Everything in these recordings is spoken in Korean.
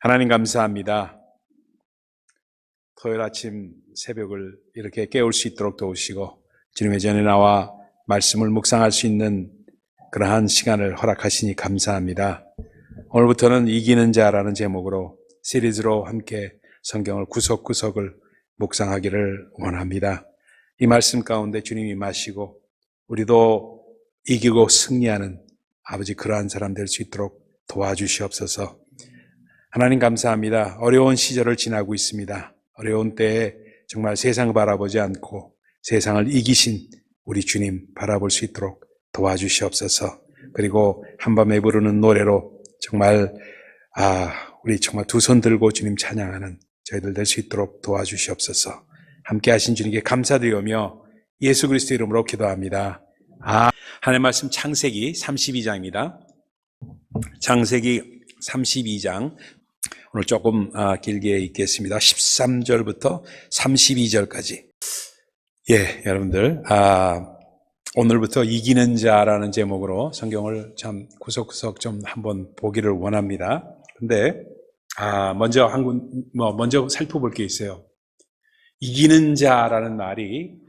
하나님 감사합니다. 토요일 아침 새벽을 이렇게 깨울 수 있도록 도우시고 주님의 전에 나와 말씀을 묵상할 수 있는 그러한 시간을 허락하시니 감사합니다. 오늘부터는 이기는 자라는 제목으로 시리즈로 함께 성경을 구석구석을 묵상하기를 원합니다. 이 말씀 가운데 주님이 마시고 우리도 이기고 승리하는 아버지 그러한 사람 될 수 있도록 도와주시옵소서. 하나님 감사합니다. 어려운 시절을 지나고 있습니다. 어려운 때에 정말 세상을 바라보지 않고 세상을 이기신 우리 주님 바라볼 수 있도록 도와주시옵소서. 그리고 한밤에 부르는 노래로 정말 우리 정말 두 손 들고 주님 찬양하는 저희들 될 수 있도록 도와주시옵소서. 함께 하신 주님께 감사드리며 예수 그리스도 이름으로 기도합니다. 하나님 말씀 창세기 32장입니다. 창세기 32장 오늘 조금 길게 읽겠습니다. 13절부터 32절까지. 여러분들 오늘부터 이기는 자라는 제목으로 성경을 참 구석구석 좀 한번 보기를 원합니다. 근데 먼저 살펴볼 게 있어요. 이기는 자라는 말이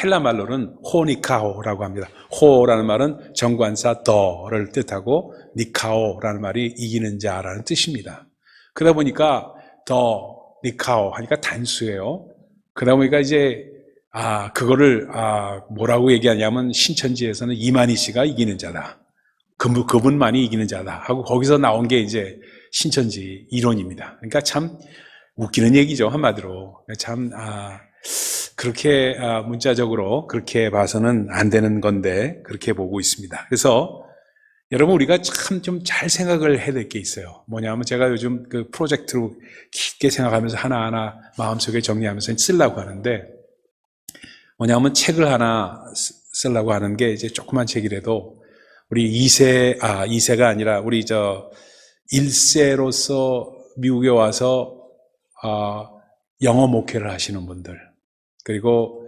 헬라 말로는 호니카오라고 합니다. 호라는 말은 정관사 더를 뜻하고 니카오라는 말이 이기는 자라는 뜻입니다. 그러다 보니까 더 니카오 하니까 단수예요. 그러다 보니까 이제 그거를 뭐라고 얘기하냐면 신천지에서는 이만희 씨가 이기는 자다. 그분만이 이기는 자다 하고 거기서 나온 게 이제 신천지 이론입니다. 그러니까 참 웃기는 얘기죠, 한마디로. 참 그렇게 문자적으로 그렇게 봐서는 안 되는 건데 그렇게 보고 있습니다. 그래서 여러분 우리가 참 좀 잘 생각을 해야 될 게 있어요. 뭐냐면 제가 요즘 그 프로젝트로 깊게 생각하면서 하나하나 마음속에 정리하면서 쓰려고 하는데 뭐냐면 책을 하나 쓰려고 하는 게 이제 조그만 책이라도 우리 2세가 아니라 우리 1세로서 미국에 와서 영어 목회를 하시는 분들 그리고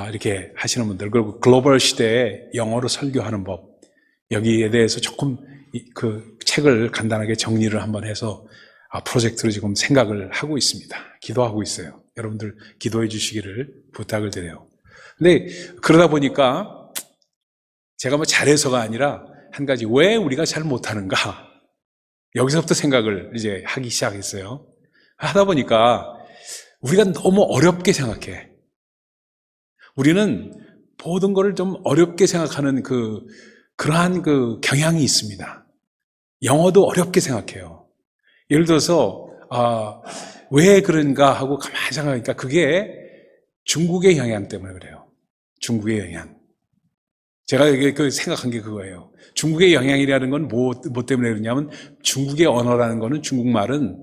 이렇게 하시는 분들 그리고 글로벌 시대에 영어로 설교하는 법 여기에 대해서 조금 그 책을 간단하게 정리를 한번 해서 프로젝트로 지금 생각을 하고 있습니다. 기도하고 있어요. 여러분들 기도해 주시기를 부탁을 드려요. 근데 그러다 보니까 제가 잘해서가 아니라 한 가지 왜 우리가 잘 못하는가 여기서부터 생각을 이제 하기 시작했어요. 하다 보니까 우리가 너무 어렵게 생각해. 우리는 모든 것을 좀 어렵게 생각하는 그러한 경향이 있습니다. 영어도 어렵게 생각해요. 예를 들어서 왜 그런가 하고 가만히 생각하니까 그게 중국의 영향 때문에 그래요. 중국의 영향. 제가 생각한 게 그거예요. 중국의 영향이라는 건 뭐 때문에 그러냐면 중국의 언어라는 거는 중국말은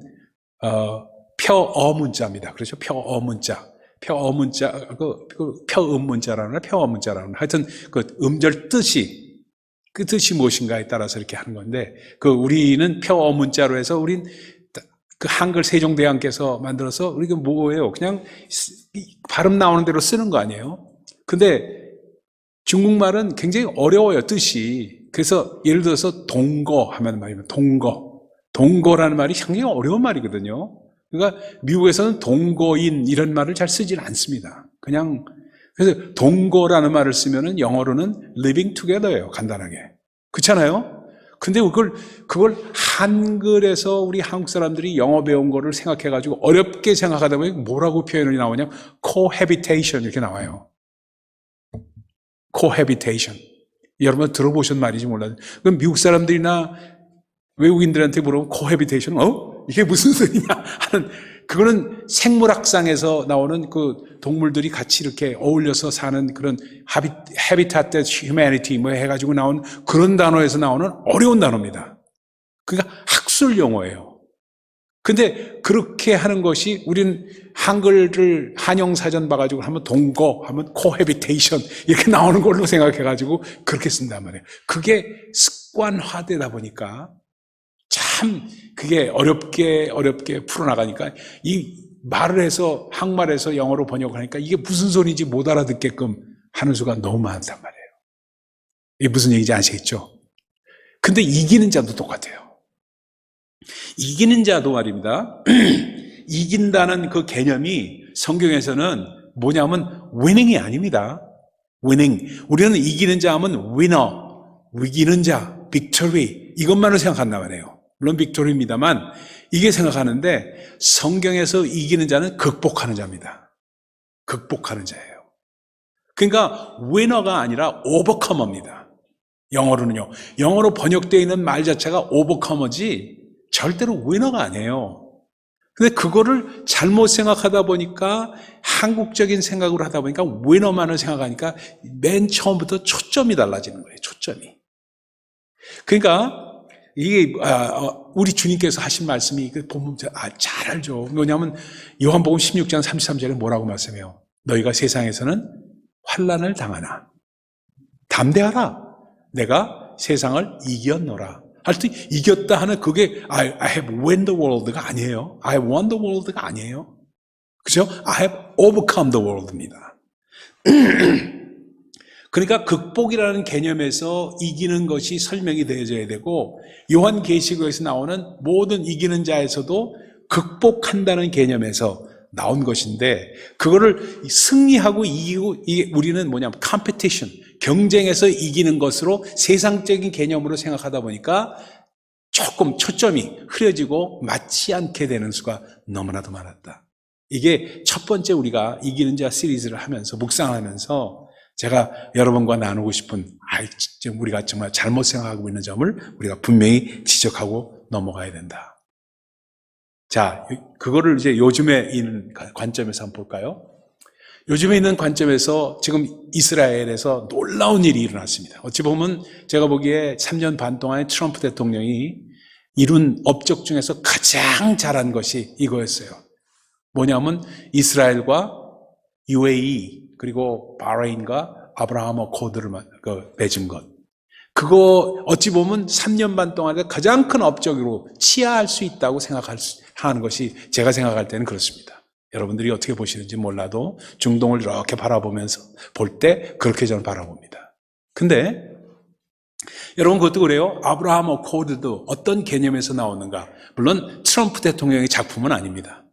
펴어문자입니다. 그렇죠? 펴어문자. 펴음문자라는 하여튼 그 음절 뜻이 그 뜻이 무엇인가에 따라서 이렇게 하는 건데 우리는 펴어문자로 해서 우린 그 한글 세종대왕께서 만들어서 우리가 뭐예요? 그냥 발음 나오는 대로 쓰는 거 아니에요? 근데 중국말은 굉장히 어려워요, 뜻이. 그래서 예를 들어서 동거 하면 말이면 동거라는 말이 상당히 어려운 말이거든요. 그러니까 미국에서는 동거인 이런 말을 잘 쓰질 않습니다. 그래서 동거라는 말을 쓰면은 영어로는 living together예요, 간단하게. 그렇잖아요? 근데 그걸 한글에서 우리 한국 사람들이 영어 배운 거를 생각해가지고 어렵게 생각하다 보니 뭐라고 표현이 나오냐? cohabitation 이렇게 나와요. cohabitation. 여러분 들어보신 말인지 몰라요. 그럼 미국 사람들이나 외국인들한테 물어보면 cohabitation, 이게 무슨 소리냐 하는, 그거는 생물학상에서 나오는 그 동물들이 같이 이렇게 어울려서 사는 그런 habitat humanity 해가지고 나온 그런 단어에서 나오는 어려운 단어입니다. 그러니까 학술 용어예요. 근데 그렇게 하는 것이 우리는 한글을 한영사전 봐가지고 하면 동거, 하면 cohabitation 이렇게 나오는 걸로 생각해가지고 그렇게 쓴단 말이에요. 그게 습관화되다 보니까 참 그게 어렵게 풀어나가니까 이 말을 해서 한국말에서 영어로 번역을 하니까 이게 무슨 소리인지 못 알아듣게끔 하는 수가 너무 많단 말이에요. 이게 무슨 얘기인지 아시겠죠? 근데 이기는 자도 똑같아요. 이기는 자도 말입니다. 이긴다는 그 개념이 성경에서는 뭐냐면 winning이 아닙니다. winning. 우리는 이기는 자 하면 winner, 이기는 자, victory 이것만을 생각한단 말이에요. 물론 victory입니다만 이게 생각하는데 성경에서 이기는 자는 극복하는 자입니다. 극복하는 자예요. 그러니까 winner가 아니라 overcomer입니다. 영어로는요. 영어로 번역되어 있는 말 자체가 overcomer지 절대로 winner가 아니에요. 근데 그거를 잘못 생각하다 보니까 한국적인 생각으로 하다 보니까 winner만을 생각하니까 맨 처음부터 초점이 달라지는 거예요. 초점이. 그러니까 이게 우리 주님께서 하신 말씀이 보면 잘 알죠. 뭐냐면 요한복음 16장 33절에 뭐라고 말씀해요? 너희가 세상에서는 환난을 당하나 담대하라. 내가 세상을 이겼노라. 할 때 이겼다 하는 그게 I have won the world가 아니에요. I have won the world가 아니에요. 그죠? I have overcome the world입니다. 그러니까 극복이라는 개념에서 이기는 것이 설명이 되어져야 되고 요한계시록에서 나오는 모든 이기는 자에서도 극복한다는 개념에서 나온 것인데 그거를 승리하고 이기고 이게 우리는 뭐냐면 컴피티션, 경쟁에서 이기는 것으로 세상적인 개념으로 생각하다 보니까 조금 초점이 흐려지고 맞지 않게 되는 수가 너무나도 많았다. 이게 첫 번째 우리가 이기는 자 시리즈를 하면서 묵상하면서 제가 여러분과 나누고 싶은 우리가 정말 잘못 생각하고 있는 점을 우리가 분명히 지적하고 넘어가야 된다. 자, 그거를 이제 요즘에 있는 관점에서 한번 볼까요? 요즘에 있는 관점에서 지금 이스라엘에서 놀라운 일이 일어났습니다. 어찌 보면 제가 보기에 3년 반 동안에 트럼프 대통령이 이룬 업적 중에서 가장 잘한 것이 이거였어요. 뭐냐면 이스라엘과 UAE 그리고 바레인과 아브라함 어코드를 맺은 것. 그거 어찌 보면 3년 반 동안에 가장 큰 업적으로 치하할 수 있다고 하는 것이 제가 생각할 때는 그렇습니다. 여러분들이 어떻게 보시는지 몰라도 중동을 이렇게 바라보면서 볼 때 그렇게 저는 바라봅니다. 근데 여러분 그것도 그래요. 아브라함 어코드도 어떤 개념에서 나오는가? 물론 트럼프 대통령의 작품은 아닙니다.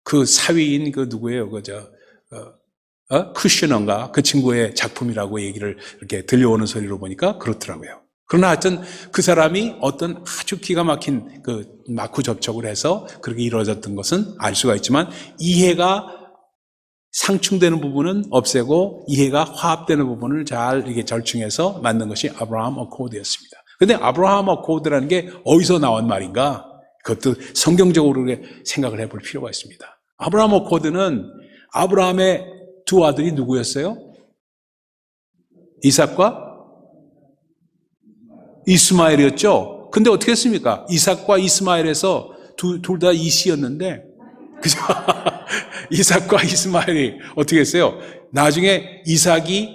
그 사위인 그 누구예요? 쿠셔너인가? 그 친구의 작품이라고 얘기를 이렇게 들려오는 소리로 보니까 그렇더라고요. 그러나 하여튼 그 사람이 어떤 아주 기가 막힌 그 마크 접촉을 해서 그렇게 이루어졌던 것은 알 수가 있지만 이해가 상충되는 부분은 없애고 이해가 화합되는 부분을 잘 이렇게 절충해서 만든 것이 아브라함 어코드였습니다. 그런데 아브라함 어코드라는 게 어디서 나온 말인가? 그것도 성경적으로 생각을 해볼 필요가 있습니다. 아브라함 어코드는 아브라함의 두 아들이 누구였어요? 이삭과 이스마엘이었죠. 근데 어떻게 했습니까? 이삭과 이스마엘에서 둘 다 이씨였는데, 그죠? 이삭과 이스마엘이 어떻게 했어요? 나중에 이삭이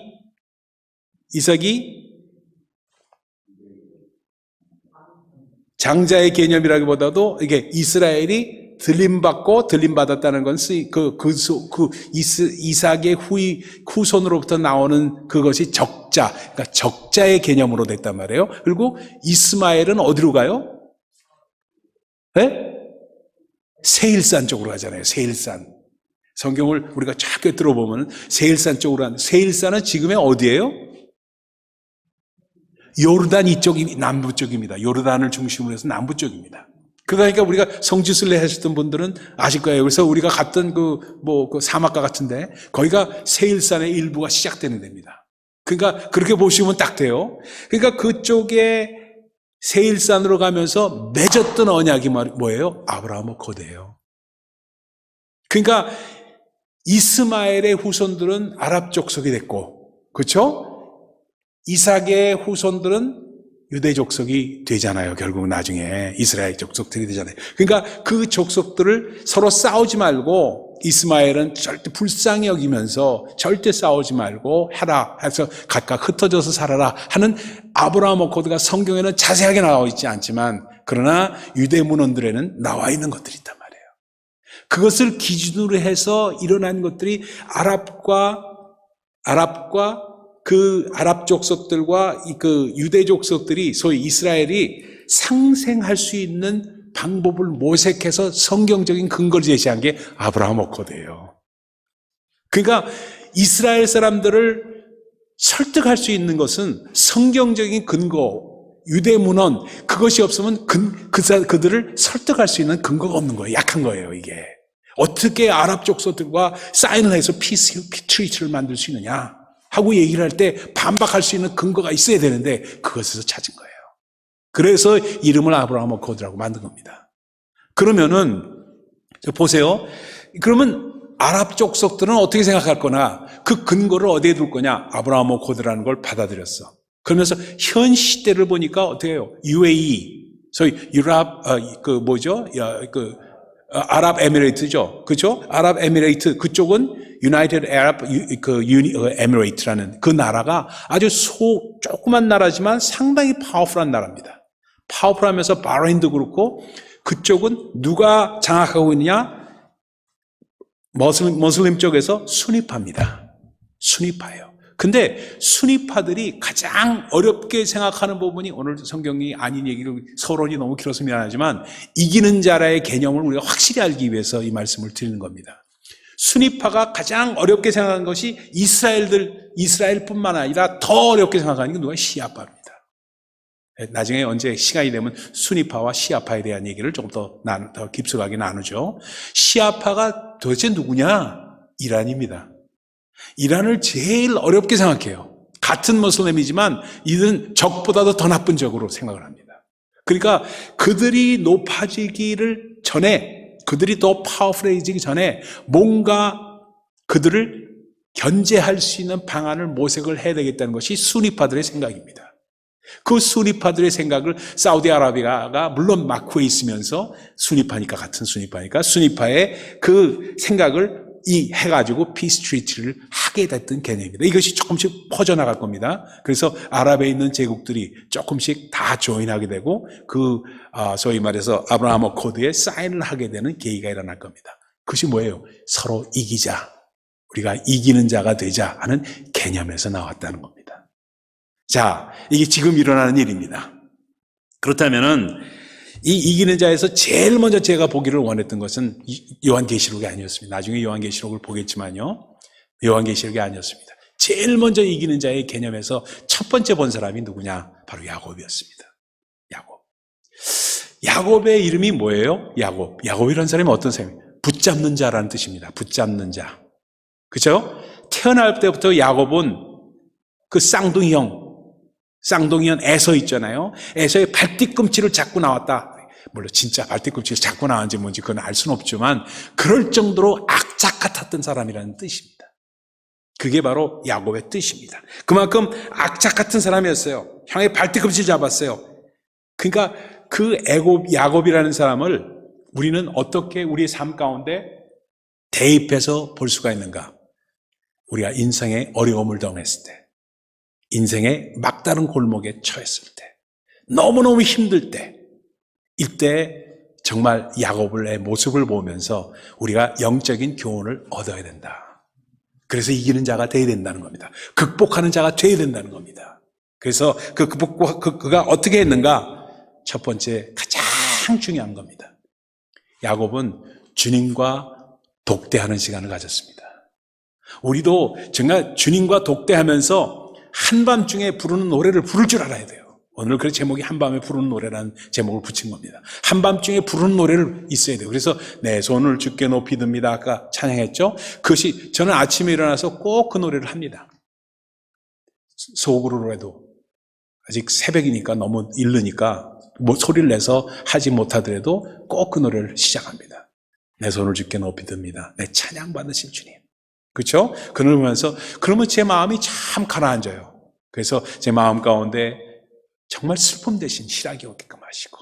장자의 개념이라기보다도 이게 이스라엘이 들림받았다는 건 이삭의 후손으로부터 나오는 그것이 적자, 그러니까 적자의 개념으로 됐단 말이에요. 그리고 이스마엘은 어디로 가요? 네? 세일산 쪽으로 가잖아요. 세일산. 성경을 우리가 쫙 들어보면 세일산 쪽으로 가는, 세일산은 지금의 어디예요? 요르단 이쪽이 남부 쪽입니다. 요르단을 중심으로 해서 남부 쪽입니다. 그러니까 우리가 성지순례 하셨던 분들은 아실 거예요. 그래서 우리가 갔던 그 사막가 같은데 거기가 세일산의 일부가 시작되는 데입니다. 그러니까 그렇게 보시면 딱 돼요. 그러니까 그쪽에 세일산으로 가면서 맺었던 언약이 뭐예요? 아브라함 어코드예요. 그러니까 이스마엘의 후손들은 아랍 족속이 됐고, 그렇죠? 이삭의 후손들은 유대 족속이 되잖아요. 결국 나중에 이스라엘 족속들이 되잖아요. 그러니까 그 족속들을 서로 싸우지 말고 이스마엘은 절대 불쌍히 여기면서 절대 싸우지 말고 해라 해서 각각 흩어져서 살아라 하는 아브라함 어코드가 성경에는 자세하게 나와 있지 않지만 그러나 유대 문헌들에는 나와 있는 것들이 있단 말이에요. 그것을 기준으로 해서 일어난 것들이 아랍과 그 아랍 족속들과 그 유대 족속들이 소위 이스라엘이 상생할 수 있는 방법을 모색해서 성경적인 근거를 제시한 게 아브라함 어코드예요. 그러니까 이스라엘 사람들을 설득할 수 있는 것은 성경적인 근거, 유대문헌, 그것이 없으면 그들을 설득할 수 있는 근거가 없는 거예요. 약한 거예요, 이게. 어떻게 아랍 족속들과 사인을 해서 피스 트리트를 만들 수 있느냐 하고 얘기를 할 때 반박할 수 있는 근거가 있어야 되는데 그것에서 찾은 거예요. 그래서 이름을 아브라함 어코드라고 만든 겁니다. 그러면은 보세요. 그러면 아랍 족속들은 어떻게 생각할 거나 그 근거를 어디에 둘 거냐? 아브라함 어코드라는 걸 받아들였어. 그러면서 현 시대를 보니까 어떻게 해요? UAE, 소위 아랍에미레이트죠. 그렇죠? 아랍에미레이트 그쪽은 유나이티드 아랍 에미레이트라는 그 나라가 아주 조그만 나라지만 상당히 파워풀한 나라입니다. 파워풀하면서 바레인도 그렇고 그쪽은 누가 장악하고 있느냐? 모슬림 쪽에서 순위파입니다. 순위파예요. 근데 순위파들이 가장 어렵게 생각하는 부분이 오늘 성경이 아닌 얘기를 서론이 너무 길어서 미안하지만 이기는 자라의 개념을 우리가 확실히 알기 위해서 이 말씀을 드리는 겁니다. 순위파가 가장 어렵게 생각하는 것이 이스라엘뿐만 아니라 더 어렵게 생각하는 게 누가 시아파입니다. 나중에 언제 시간이 되면 순위파와 시아파에 대한 얘기를 조금 더 깊숙하게 나누죠. 시아파가 도대체 누구냐? 이란입니다. 이란을 제일 어렵게 생각해요. 같은 모슬렘이지만 이들은 적보다도 더 나쁜 적으로 생각을 합니다. 그러니까 그들이 높아지기를 전에, 그들이 더 파워풀해지기 전에 뭔가 그들을 견제할 수 있는 방안을 모색을 해야 되겠다는 것이 순위파들의 생각입니다. 그 순위파들의 생각을 사우디아라비아가 물론 막후에 있으면서 순위파니까 같은 순위파니까 순위파의 그 생각을 해가지고 피스 트리티를 하게 됐던 개념입니다. 이것이 조금씩 퍼져나갈 겁니다. 그래서 아랍에 있는 제국들이 조금씩 다 조인하게 되고 소위 말해서 아브라함 어코드에 사인을 하게 되는 계기가 일어날 겁니다. 그것이 뭐예요? 서로 이기자. 우리가 이기는 자가 되자 하는 개념에서 나왔다는 겁니다. 자, 이게 지금 일어나는 일입니다. 그렇다면은 이 이기는 자에서 제일 먼저 제가 보기를 원했던 것은 요한계시록이 아니었습니다. 나중에 요한계시록을 보겠지만요. 요한계시록이 아니었습니다. 제일 먼저 이기는 자의 개념에서 첫 번째 본 사람이 누구냐? 바로 야곱이었습니다. 야곱의 이름이 뭐예요? 야곱이라는 사람이 어떤 사람이에요? 붙잡는 자라는 뜻입니다. 붙잡는 자. 그렇죠? 태어날 때부터 야곱은 그 쌍둥이형 에서 있잖아요. 에서의 발뒤꿈치를 잡고 나왔다. 물론 진짜 발뒤꿈치를 잡고 나왔는지 뭔지 그건 알 수는 없지만 그럴 정도로 악착 같았던 사람이라는 뜻입니다. 그게 바로 야곱의 뜻입니다. 그만큼 악착 같은 사람이었어요. 형의 발뒤꿈치를 잡았어요. 그러니까 그 야곱이라는 사람을 우리는 어떻게 우리의 삶 가운데 대입해서 볼 수가 있는가? 우리가 인생의 어려움을 당했을 때, 인생의 막다른 골목에 처했을 때, 너무너무 힘들 때, 이때 정말 야곱의 모습을 보면서 우리가 영적인 교훈을 얻어야 된다. 그래서 이기는 자가 되어야 된다는 겁니다. 극복하는 자가 되어야 된다는 겁니다. 그래서 그가 어떻게 했는가? 첫 번째 가장 중요한 겁니다. 야곱은 주님과 독대하는 시간을 가졌습니다. 우리도 정말 주님과 독대하면서 한밤중에 부르는 노래를 부를 줄 알아야 돼요. 오늘 그 제목이 한밤에 부르는 노래라는 제목을 붙인 겁니다. 한밤중에 부르는 노래를 있어야 돼요. 그래서 내 손을 주께 높이 듭니다. 아까 찬양했죠? 그것이 저는 아침에 일어나서 꼭 그 노래를 합니다. 속으로라도 아직 새벽이니까 너무 이르니까 소리를 내서 하지 못하더라도 꼭 그 노래를 시작합니다. 내 손을 주께 높이 듭니다. 내 찬양 받으실 주님. 그렇죠? 그걸 보면서 그러면 제 마음이 참 가라앉아요. 그래서 제 마음 가운데 정말 슬픔 대신 희락이 오게끔 하시고,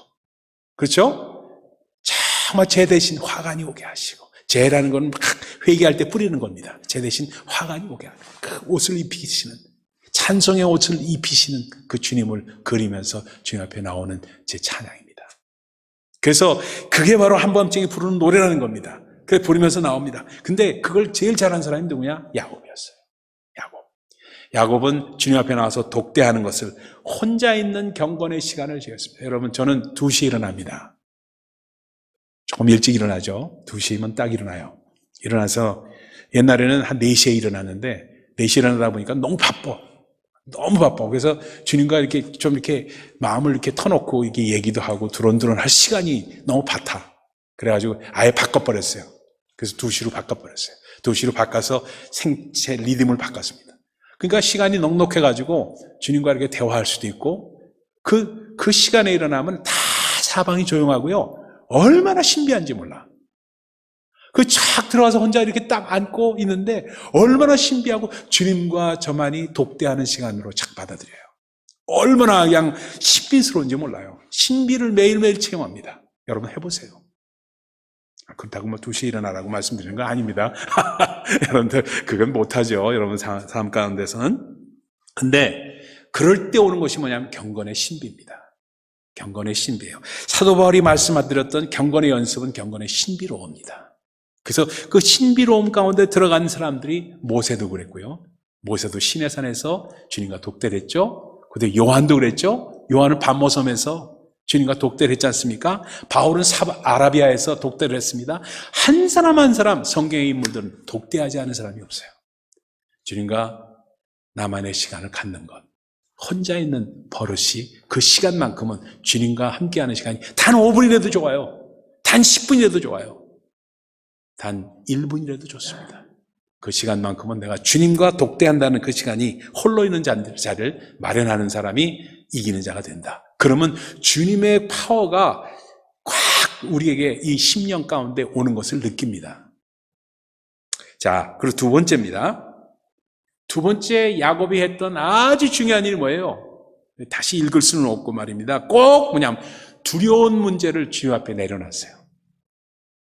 그렇죠? 정말 제 대신 화관이 오게 하시고, 죄라는 건 막 회개할 때 뿌리는 겁니다. 제 대신 화관이 오게 하시고, 그 옷을 입히시는, 찬송의 옷을 입히시는 그 주님을 그리면서 주님 앞에 나오는 제 찬양입니다. 그래서 그게 바로 한밤중에 부르는 노래라는 겁니다. 그래 부르면서 나옵니다. 근데 그걸 제일 잘하는 사람이 누구냐? 야곱이었어요. 야곱은 주님 앞에 나와서 독대하는 것을 혼자 있는 경건의 시간을 지었습니다. 여러분, 저는 2시에 일어납니다. 조금 일찍 일어나죠. 2시면 딱 일어나요. 일어나서 옛날에는 한 4시에 일어났는데 4시에 일어나다 보니까 너무 바빠. 너무 바빠. 그래서 주님과 이렇게 좀 이렇게 마음을 이렇게 터놓고 이렇게 얘기도 하고 두런두런 할 시간이 너무 바타. 그래가지고 아예 바꿔버렸어요. 그래서 2시로 바꿔버렸어요. 2시로 바꿔서 생체 리듬을 바꿨습니다. 그러니까 시간이 넉넉해가지고 주님과 이렇게 대화할 수도 있고 그 시간에 일어나면 다 사방이 조용하고요. 얼마나 신비한지 몰라. 착 들어와서 혼자 이렇게 딱 앉고 있는데 얼마나 신비하고 주님과 저만이 독대하는 시간으로 착 받아들여요. 얼마나 그냥 신비스러운지 몰라요. 신비를 매일매일 체험합니다. 여러분 해보세요. 그렇다고 2시에 일어나라고 말씀드리는 거 아닙니다. 여러분들 그건 못하죠. 여러분 삶 가운데서는. 근데 그럴 때 오는 것이 뭐냐면 경건의 신비입니다. 경건의 신비예요. 사도 바울이 말씀드렸던 경건의 연습은 경건의 신비로움입니다. 그래서 그 신비로움 가운데 들어간 사람들이 모세도 그랬고요. 모세도 시내산에서 주님과 독대를 했죠. 그런데 요한도 그랬죠. 요한은 반모섬에서 주님과 독대를 했지 않습니까? 바울은 아라비아에서 독대를 했습니다. 한 사람 한 사람 성경의 인물들은 독대하지 않은 사람이 없어요. 주님과 나만의 시간을 갖는 것. 혼자 있는 버릇이 그 시간만큼은 주님과 함께하는 시간이 단 5분이라도 좋아요. 단 10분이라도 좋아요. 단 1분이라도 좋습니다. 그 시간만큼은 내가 주님과 독대한다는 그 시간이 홀로 있는 자를 마련하는 사람이 이기는 자가 된다. 그러면 주님의 파워가 꽉 우리에게 이 10년 가운데 오는 것을 느낍니다. 자, 그리고 2번째입니다. 2번째 야곱이 했던 아주 중요한 일이 뭐예요? 다시 읽을 수는 없고 말입니다. 꼭 뭐냐면 두려운 문제를 주님 앞에 내려놨어요.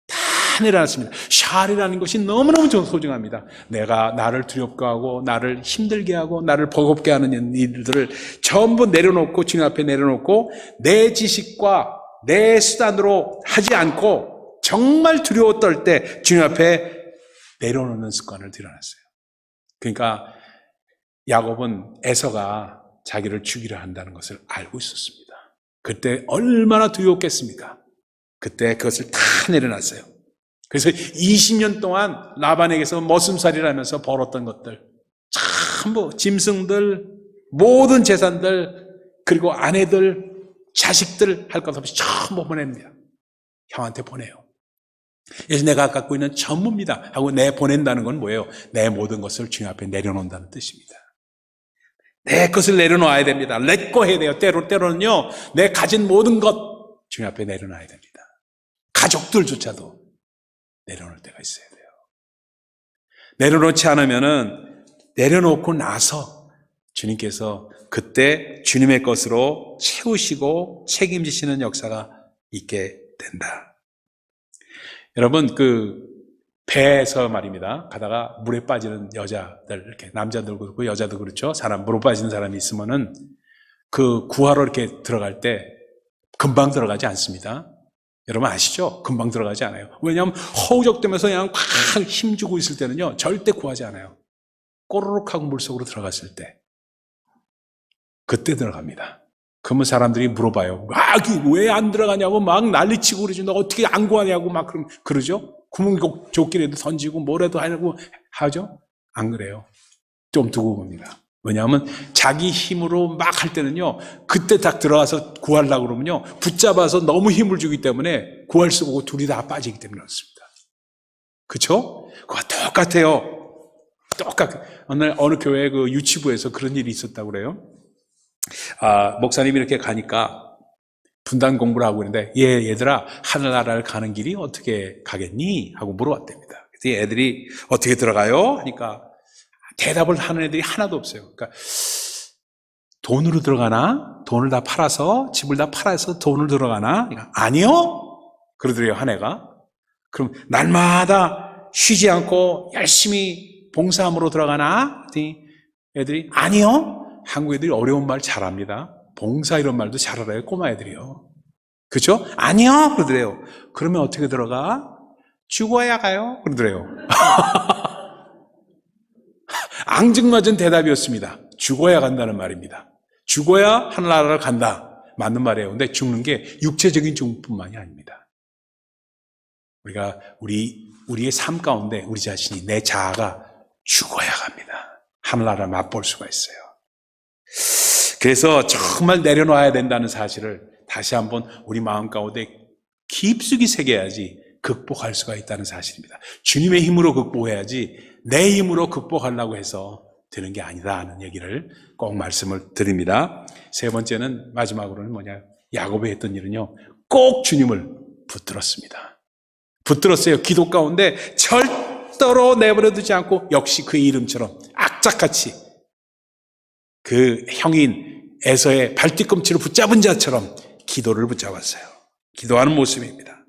다 내려놨습니다. 샬이라는 것이 너무너무 소중합니다. 내가 나를 두렵게 하고 나를 힘들게 하고 나를 버겁게 하는 일들을 전부 내려놓고 주님 앞에 내려놓고 내 지식과 내 수단으로 하지 않고 정말 두려워 떨 때 주님 앞에 내려놓는 습관을 들여놨어요. 그러니까 야곱은 에서가 자기를 죽이려 한다는 것을 알고 있었습니다. 그때 얼마나 두려웠겠습니까? 그때 그것을 다 내려놨어요. 그래서 20년 동안 라반에게서 머슴살이를 하면서 벌었던 것들, 전부 짐승들, 모든 재산들, 그리고 아내들, 자식들 할 것 없이 전부 보냅니다. 형한테 보내요. 그래서 내가 갖고 있는 전부입니다 하고 보낸다는 건 뭐예요? 내 모든 것을 주님 앞에 내려놓는다는 뜻입니다. 내 것을 내려놓아야 됩니다. 렛고 해야 돼요. 때로는요, 내 가진 모든 것 주님 앞에 내려놔야 됩니다. 가족들조차도 내려놓을 때가 있어야 돼요. 내려놓지 않으면은 내려놓고 나서 주님께서 그때 주님의 것으로 채우시고 책임지시는 역사가 있게 된다. 여러분, 배에서 말입니다. 가다가 물에 빠지는 여자들, 이렇게 남자들도 그렇고 여자도 그렇죠. 물에 빠지는 사람이 있으면은 구하러 이렇게 들어갈 때 금방 들어가지 않습니다. 여러분 아시죠? 금방 들어가지 않아요. 왜냐하면 허우적대면서 그냥 꽉 힘주고 있을 때는요, 절대 구하지 않아요. 꼬르륵 하고 물속으로 들어갔을 때. 그때 들어갑니다. 그러면 사람들이 물어봐요. 왜 안 들어가냐고 막 난리치고 그러지. 너 어떻게 안 구하냐고 막 그러죠? 구멍조끼라도 던지고 뭐라도 하려고 하죠? 안 그래요. 좀 두고 봅니다. 왜냐하면 자기 힘으로 막 할 때는요, 그때 딱 들어가서 구하려고 그러면요, 붙잡아서 너무 힘을 주기 때문에 구할 수 없고 둘이 다 빠지기 때문에 그렇습니다. 그쵸? 그거 똑같아요. 어느 교회 유치부에서 그런 일이 있었다고 그래요. 목사님이 이렇게 가니까 분단 공부를 하고 있는데, 얘들아, 하늘나라를 가는 길이 어떻게 가겠니? 하고 물어봤답니다. 그래서 애들이 어떻게 들어가요? 하니까 대답을 하는 애들이 하나도 없어요. 그러니까 돈으로 들어가나? 돈을 다 팔아서, 집을 다 팔아서 돈을 들어가나? 그러니까, 아니요? 그러더래요, 한 애가. 그럼 날마다 쉬지 않고 열심히 봉사함으로 들어가나? 그랬더니 애들이 아니요? 한국 애들이 어려운 말 잘합니다. 봉사 이런 말도 잘 알아요, 꼬마 애들이요. 그렇죠? 아니요? 그러더래요. 그러면 어떻게 들어가? 죽어야 가요? 그러더래요. 앙증맞은 대답이었습니다. 죽어야 간다는 말입니다. 죽어야 하늘나라를 간다. 맞는 말이에요. 근데 죽는 게 육체적인 죽음뿐만이 아닙니다. 우리의 삶 가운데 우리 자신이, 내 자아가 죽어야 합니다. 하늘나라 맛볼 수가 있어요. 그래서 정말 내려놔야 된다는 사실을 다시 한번 우리 마음 가운데 깊숙이 새겨야지 극복할 수가 있다는 사실입니다. 주님의 힘으로 극복해야지 내 힘으로 극복하려고 해서 되는 게 아니다 하는 얘기를 꼭 말씀을 드립니다. 세 번째는, 마지막으로는 뭐냐, 야곱이 했던 일은요, 꼭 주님을 붙들었습니다. 붙들었어요. 기도 가운데 절대로 내버려 두지 않고, 역시 그의 이름처럼 악착같이 그 형인 에서의 발뒤꿈치를 붙잡은 자처럼 기도를 붙잡았어요. 기도하는 모습입니다.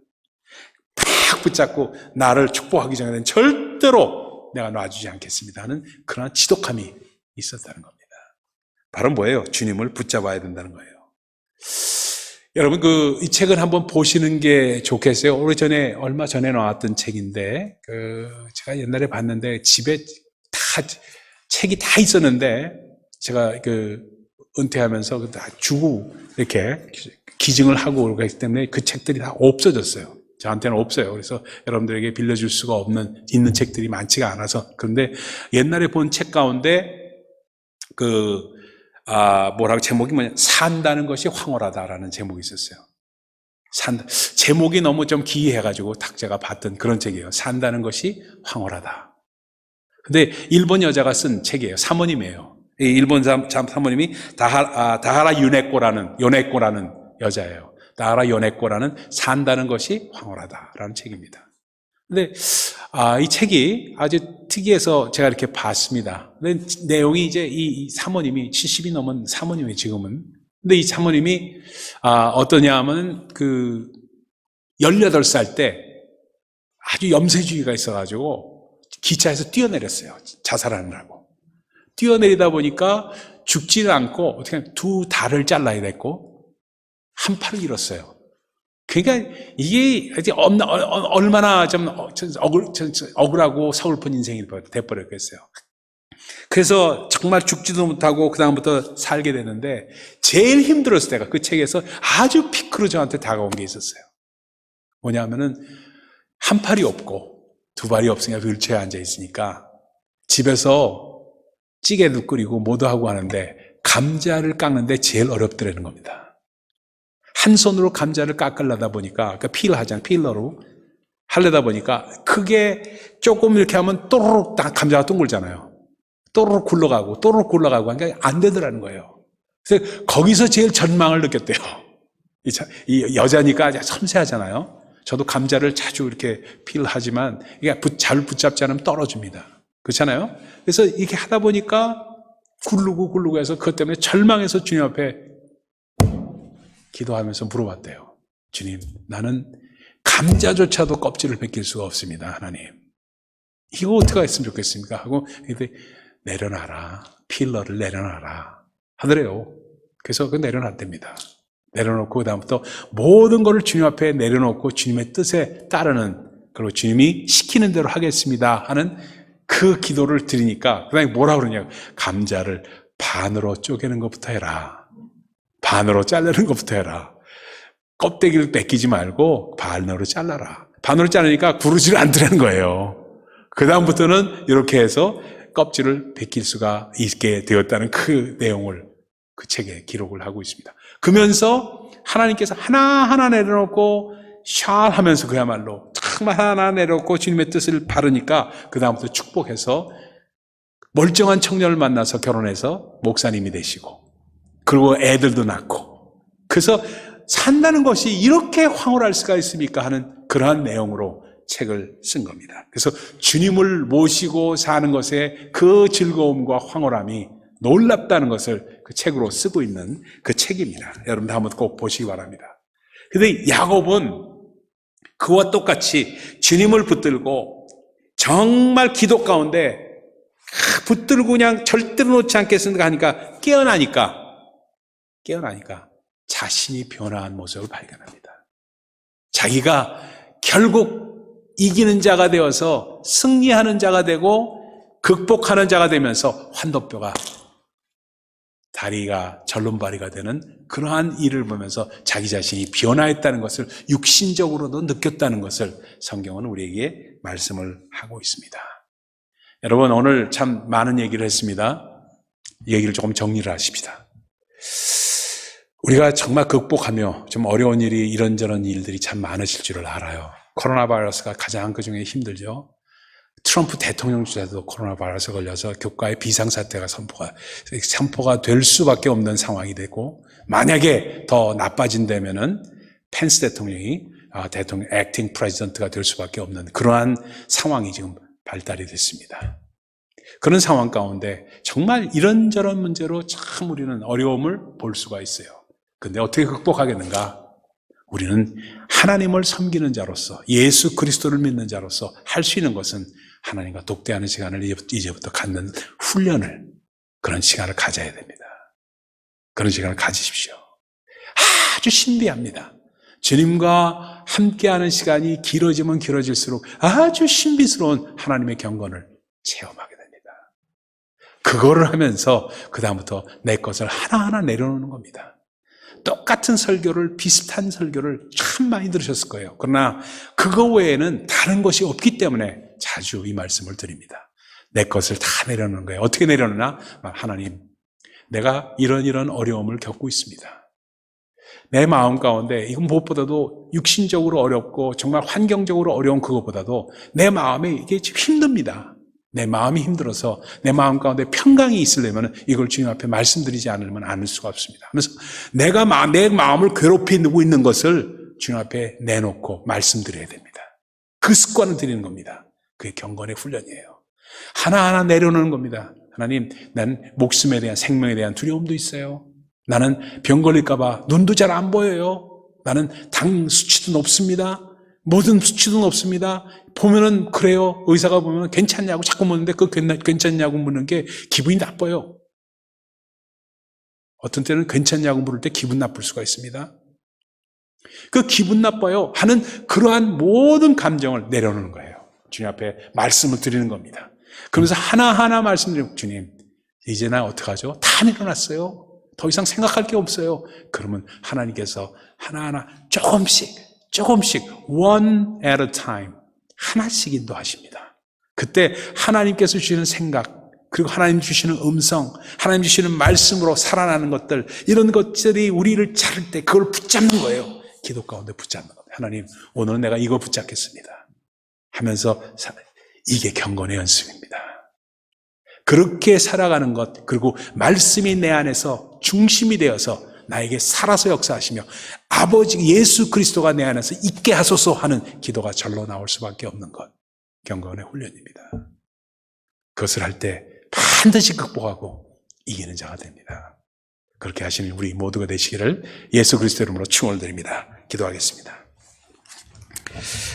딱 붙잡고 나를 축복하기 전에는 절대로 내가 놔주지 않겠습니다 하는 그런 지독함이 있었다는 겁니다. 바로 뭐예요? 주님을 붙잡아야 된다는 거예요. 여러분, 이 책을 한번 보시는 게 좋겠어요. 얼마 전에 나왔던 책인데, 제가 옛날에 봤는데, 집에 책이 다 있었는데, 제가 은퇴하면서 다 주고, 이렇게 기증을 하고 그렇기 때문에 그 책들이 다 없어졌어요. 저한테는 없어요. 그래서 여러분들에게 빌려줄 수가 있는 책들이 많지가 않아서. 그런데 옛날에 본 책 가운데, 제목이 산다는 것이 황홀하다라는 제목이 있었어요. 제목이 너무 좀 기이해가지고 딱 제가 봤던 그런 책이에요. 산다는 것이 황홀하다. 근데 일본 여자가 쓴 책이에요. 사모님이에요. 일본 사모님이 다하라 요네코라는 여자예요. 다하라 요네코라는 산다는 것이 황홀하다라는 책입니다. 근데 이 책이 아주 특이해서 제가 이렇게 봤습니다. 근데 내용이 이제 이 사모님이 70이 넘은 사모님이 지금은. 근데 이 사모님이 어떠냐 하면 18살 때 아주 염세주의가 있어가지고 기차에서 뛰어내렸어요. 자살하느라고. 뛰어내리다 보니까 죽지는 않고 어떻게 두 다리를 잘라야 됐고 한 팔을 잃었어요. 그러니까 이게 얼마나 좀 억울하고 서글픈 인생이 돼버렸겠어요. 그래서 정말 죽지도 못하고 그 다음부터 살게 되는데, 제일 힘들었을 때가 그 책에서 아주 피크로 저한테 다가온 게 있었어요. 뭐냐면은 한 팔이 없고 두 발이 없으니까 휠체어에 앉아 있으니까 집에서 찌개도 끓이고 뭐도 하고 하는데 감자를 깎는데 제일 어렵더라는 겁니다. 한 손으로 감자를 깎으려다 보니까, 필러로 하려다 보니까, 크게 조금 이렇게 하면 또르륵 감자가 둥글잖아요. 또르륵 굴러가고 하니까 안 되더라는 거예요. 그래서 거기서 제일 전망을 느꼈대요. 이 여자니까 아주 섬세하잖아요. 저도 감자를 자주 이렇게 필하지만, 이게 잘 붙잡지 않으면 떨어집니다. 그렇잖아요? 그래서 이렇게 하다 보니까 굴르고 해서 그것 때문에 절망해서 주님 앞에 기도하면서 물어봤대요. 주님, 나는 감자조차도 껍질을 벗길 수가 없습니다. 하나님, 이거 어떻게 했으면 좋겠습니까? 하고 내려놔라. 필러를 내려놔라 하더래요. 그래서 내려놨답니다. 내려놓고 그 다음부터 모든 것을 주님 앞에 내려놓고 주님의 뜻에 따르는, 그리고 주님이 시키는 대로 하겠습니다 하는 그 기도를 드리니까 그 다음에 뭐라 그러냐고, 감자를 반으로 쪼개는 것부터 해라. 반으로 자르는 것부터 해라. 껍데기를 벗기지 말고 반으로 잘라라. 반으로 자르니까 구르지를 않더라는 거예요. 그 다음부터는 이렇게 해서 껍질을 벗길 수가 있게 되었다는 그 내용을 그 책에 기록을 하고 있습니다. 그러면서 하나님께서 하나하나 내려놓고 샬 하면서 그야말로 정말 하나하나 내려놓고 주님의 뜻을 바르니까 그 다음부터 축복해서 멀쩡한 청년을 만나서 결혼해서 목사님이 되시고, 그리고 애들도 낳고, 그래서 산다는 것이 이렇게 황홀할 수가 있습니까 하는 그러한 내용으로 책을 쓴 겁니다. 그래서 주님을 모시고 사는 것의 그 즐거움과 황홀함이 놀랍다는 것을 그 책으로 쓰고 있는 그 책입니다. 여러분들 한번 꼭 보시기 바랍니다. 그런데 야곱은 그와 똑같이 주님을 붙들고 정말 기도 가운데 붙들고 그냥 절대로 놓지 않겠습니까 하니까 깨어나니까 자신이 변화한 모습을 발견합니다. 자기가 결국 이기는 자가 되어서 승리하는 자가 되고 극복하는 자가 되면서 환도뼈가 다리가 절름발이가 되는 그러한 일을 보면서 자기 자신이 변화했다는 것을 육신적으로도 느꼈다는 것을 성경은 우리에게 말씀을 하고 있습니다. 여러분, 오늘 참 많은 얘기를 했습니다. 이 얘기를 조금 정리를 하십시다. 우리가 정말 극복하며 좀 어려운 일이 이런저런 일들이 참 많으실 줄을 알아요. 코로나 바이러스가 가장 그중에 힘들죠. 트럼프 대통령조차도 코로나 바이러스에 걸려서 국가의 비상사태가 선포가 될 수밖에 없는 상황이 되고, 만약에 더 나빠진다면은 펜스 대통령이 대통령 액팅 프레지던트가 될 수밖에 없는 그러한 상황이 지금 발달이 됐습니다. 그런 상황 가운데 정말 이런저런 문제로 참 우리는 어려움을 볼 수가 있어요. 근데 어떻게 극복하겠는가? 우리는 하나님을 섬기는 자로서, 예수 그리스도를 믿는 자로서 할 수 있는 것은 하나님과 독대하는 시간을 이제부터 갖는 훈련을, 그런 시간을 가져야 됩니다. 그런 시간을 가지십시오. 아주 신비합니다. 주님과 함께하는 시간이 길어지면 길어질수록 아주 신비스러운 하나님의 경건을 체험하게 됩니다. 그거를 하면서 그 다음부터 내 것을 하나하나 내려놓는 겁니다. 똑같은 설교를, 비슷한 설교를 참 많이 들으셨을 거예요. 그러나 그거 외에는 다른 것이 없기 때문에 자주 이 말씀을 드립니다. 내 것을 다 내려놓는 거예요. 어떻게 내려놓나? 하나님, 내가 이런 어려움을 겪고 있습니다. 내 마음 가운데 이건 무엇보다도 육신적으로 어렵고 정말 환경적으로 어려운 그것보다도 내 마음에 이게 지금 힘듭니다. 내 마음이 힘들어서 내 마음 가운데 평강이 있으려면 이걸 주님 앞에 말씀드리지 않으면 않을 수가 없습니다. 그래서 내가 내 마음을 괴롭히고 있는 것을 주님 앞에 내놓고 말씀드려야 됩니다. 그 습관을 드리는 겁니다. 그게 경건의 훈련이에요. 하나하나 내려놓는 겁니다. 하나님, 난 목숨에 대한, 생명에 대한 두려움도 있어요. 나는 병 걸릴까 봐 눈도 잘 안 보여요. 나는 당 수치도 높습니다. 모든 수치도 높습니다. 보면은 그래요. 의사가 보면 괜찮냐고 자꾸 묻는데 그 괜찮냐고 묻는 게 기분이 나빠요. 어떤 때는 괜찮냐고 물을 때 기분 나쁠 수가 있습니다. 그 기분 나빠요 하는 그러한 모든 감정을 내려놓는 거예요. 주님 앞에 말씀을 드리는 겁니다. 그러면서 하나하나 말씀드리고, 주님, 이제 나 어떡하죠? 다 내려놨어요. 더 이상 생각할 게 없어요. 그러면 하나님께서 하나하나 조금씩 one at a time 하나씩 인도하십니다. 그때 하나님께서 주시는 생각, 그리고 하나님 주시는 음성, 하나님 주시는 말씀으로 살아나는 것들, 이런 것들이 우리를 자를 때 그걸 붙잡는 거예요. 기도 가운데 붙잡는 겁니다. 하나님, 오늘은 내가 이거 붙잡겠습니다 하면서 이게 경건의 연습입니다. 그렇게 살아가는 것, 그리고 말씀이 내 안에서 중심이 되어서 나에게 살아서 역사하시며 아버지 예수 그리스도가 내 안에서 있게 하소서 하는 기도가 절로 나올 수밖에 없는 것, 경건의 훈련입니다. 그것을 할 때 반드시 극복하고 이기는 자가 됩니다. 그렇게 하시는 우리 모두가 되시기를 예수 그리스도 이름으로 축원을 드립니다. 기도하겠습니다.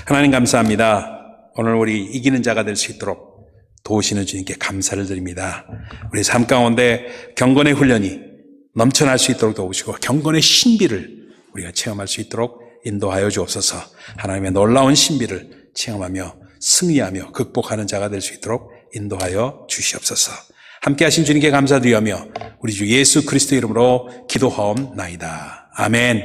하나님 감사합니다. 오늘 우리 이기는 자가 될 수 있도록 도우시는 주님께 감사를 드립니다. 우리 삶 가운데 경건의 훈련이 넘쳐날 수 있도록 도우시고 경건의 신비를 우리가 체험할 수 있도록 인도하여 주옵소서. 하나님의 놀라운 신비를 체험하며 승리하며 극복하는 자가 될 수 있도록 인도하여 주시옵소서. 함께 하신 주님께 감사드리며 우리 주 예수 그리스도 이름으로 기도하옵나이다. 아멘.